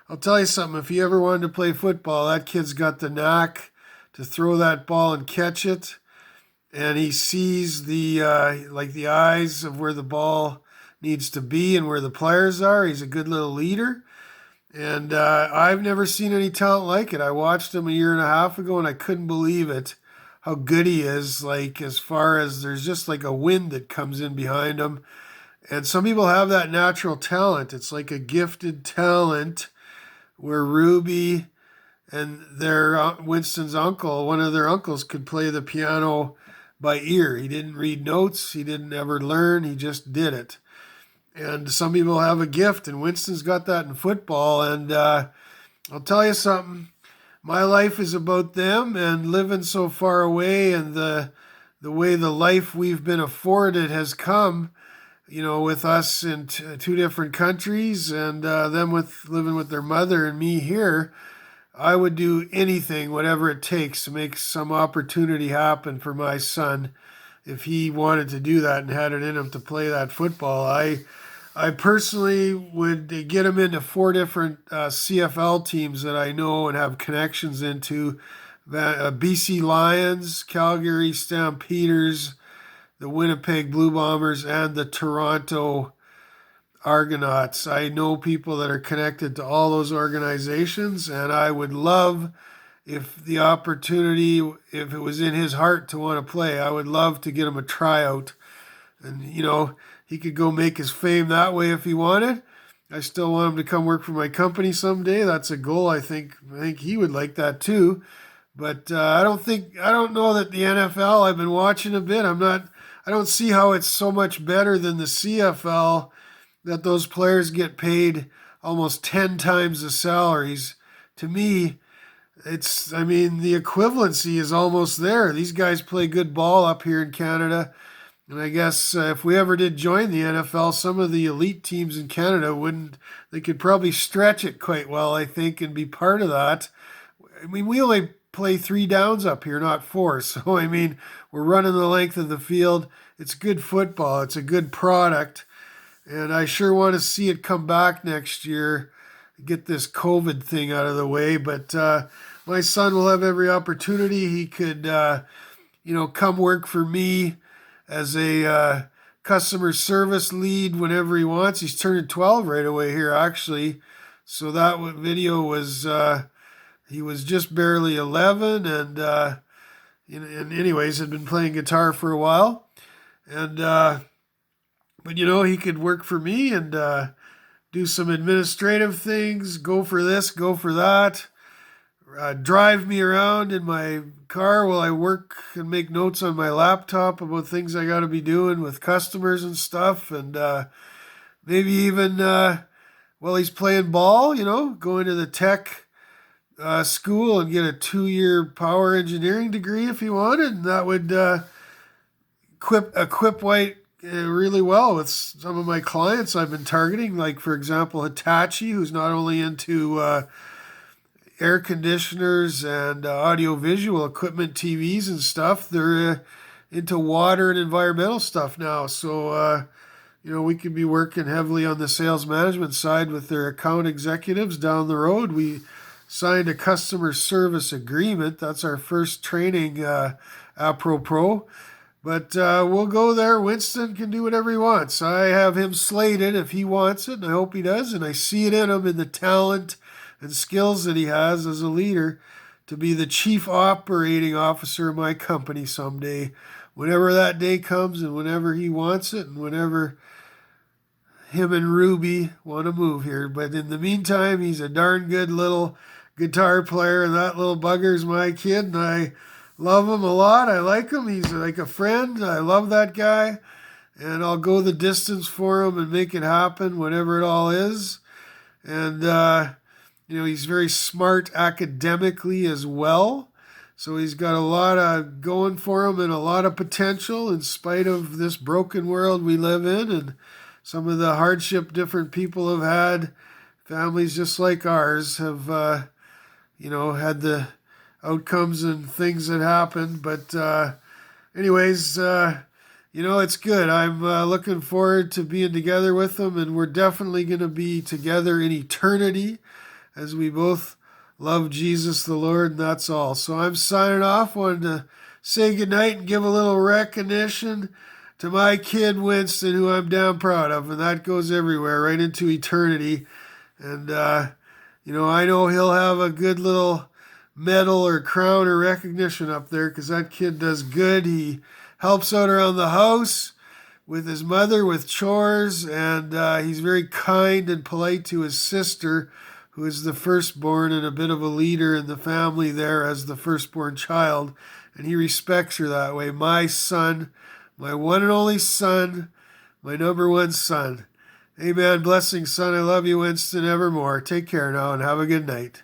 I'll tell you something. If he ever wanted to play football, that kid's got the knack to throw that ball and catch it. And he sees the eyes of where the ball needs to be and where the players are. He's a good little leader. And I've never seen any talent like it. I watched him a year and a half ago, and I couldn't believe it. How good he is. Like as far as there's just like a wind that comes in behind him. And some people have that natural talent. It's like a gifted talent where Ruby and their Winston's uncle, one of their uncles, could play the piano by ear. He didn't read notes. He didn't ever learn. He just did it. And some people have a gift, and Winston's got that in football. And I'll tell you something. My life is about them and living so far away, and the way the life we've been afforded has come. With us in two different countries, and them with living with their mother and me here. I would do anything, whatever it takes, to make some opportunity happen for my son if he wanted to do that and had it in him to play that football. I personally would get him into four different CFL teams that I know and have connections into. BC Lions, Calgary Stampeders, the Winnipeg Blue Bombers, and the Toronto Argonauts. I know people that are connected to all those organizations, and I would love if the opportunity, if it was in his heart to want to play, I would love to get him a tryout. And, he could go make his fame that way if he wanted. I still want him to come work for my company someday. That's a goal. I think he would like that too. But I don't know that the NFL, I've been watching a bit. I don't see how it's so much better than the CFL that those players get paid almost 10 times the salaries. To me, the equivalency is almost there. These guys play good ball up here in Canada. And I guess if we ever did join the NFL, some of the elite teams in Canada they could probably stretch it quite well, I think, and be part of that. We only play 3 downs up here, not 4. So, we're running the length of the field. It's good football. It's a good product. And I sure want to see it come back next year, get this COVID thing out of the way. But my son will have every opportunity. He could, come work for me as a customer service lead whenever he wants. He's turning 12 right away here, actually. So that video was, he was just barely 11, and anyways, had been playing guitar for a while. And, but he could work for me and do some administrative things, go for this, go for that. Drive me around in my car while I work and make notes on my laptop about things I got to be doing with customers and stuff. And maybe even while he's playing ball, go into the tech school and get a 2-year power engineering degree if he wanted. And that would equip White really well with some of my clients I've been targeting. Like, for example, Hitachi, who's not only into air conditioners and audio-visual equipment, TVs and stuff. They're into water and environmental stuff now. So, we could be working heavily on the sales management side with their account executives down the road. We signed a customer service agreement. That's our first training apropos. But we'll go there. Winston can do whatever he wants. I have him slated if he wants it, and I hope he does. And I see it in him, in the talent and skills that he has as a leader, to be the chief operating officer of my company someday, whenever that day comes and whenever he wants it and whenever him and Ruby want to move here. But in the meantime, he's a darn good little guitar player, and that little bugger's my kid, and I love him a lot. I like him. He's like a friend. I love that guy, and I'll go the distance for him and make it happen, whatever it all is. And he's very smart academically as well. So he's got a lot of going for him and a lot of potential in spite of this broken world we live in and some of the hardship different people have had. Families just like ours have, had the outcomes and things that happen. But anyways, it's good. I'm looking forward to being together with them, and we're definitely going to be together in eternity. as we both love Jesus the Lord, and that's all. So I'm signing off. Wanted to say goodnight and give a little recognition to my kid Winston, who I'm damn proud of, and that goes everywhere, right into eternity. And I know he'll have a good little medal or crown or recognition up there because that kid does good. He helps out around the house with his mother with chores, and he's very kind and polite to his sister, who is the firstborn and a bit of a leader in the family there as the firstborn child, and he respects her that way. My son, my one and only son, my number one son. Amen. Blessings, son. I love you, Winston, evermore. Take care now and have a good night.